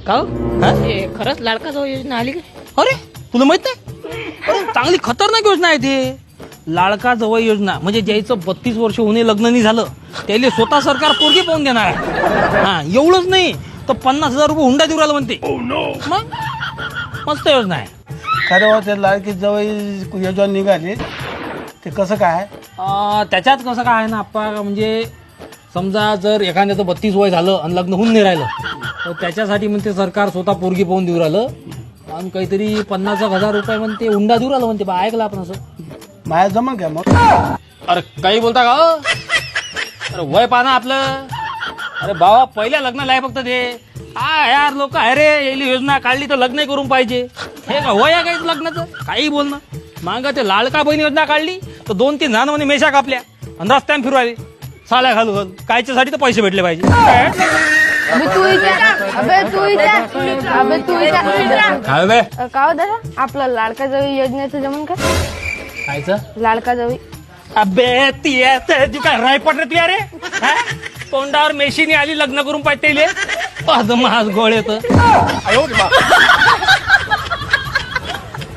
का हो? हा? खरंच लाडका जाऊ योजना आली का? अरे तुला माहित नाही? अरे चांगली खतरनाक योजना आहे ते. लाडका जवळ योजना म्हणजे ज्याचं 32 वर्ष होणे लग्न नाही झालं त्याला स्वतः सरकार पोरगी पाहून देणार आहे. हा एवढंच नाही तर 50,000 रुपये हुंडा देऊ राहिला म्हणते. मग मस्त योजना आहे. खरं हो, ते लाडकी जवळ योजना निघाली ते कसं काय? त्याच्यात कसं काय आहे ना आप्पा, म्हणजे समजा जर एखाद्याचं 32 वय झालं आणि लग्न होऊन नाही राहिलं तर त्याच्यासाठी म्हणते सरकार स्वतः पोरगी पाहून देऊ राहिलं आणि काहीतरी 50,000 रुपये म्हणते हुंडा देऊ राहिलं म्हणते. बा ऐकलं आपण असं? माया जमल काय मग? अरे काही बोलता का हो? अरे वय पाहा आपलं. अरे बाबा पहिल्या लग्नाला आहे फक्त ते. हा यार लोक अरे यायली योजना काढली तर लग्न करून पाहिजे. हे का वय आहे काही लग्नाचं? काही बोलणं. मागं ते लाडका बहीण योजना काढली तर 2-3 जण म्हणे मेशा कापल्या आणि रस्त्याने फिरवायले साल्या घालू घाल. कायच्यासाठी तर पैसे भेटले पाहिजे. काय बे? का हो दादा आपलं लाडका जाऊ योजनेचं जमन का? कायचं? लाडका जाऊ अबे ती तू काय रायपट रे तू अरे? तोंडावर मेशीने आली लग्न करून पाहिजे महाज गोळ येतं.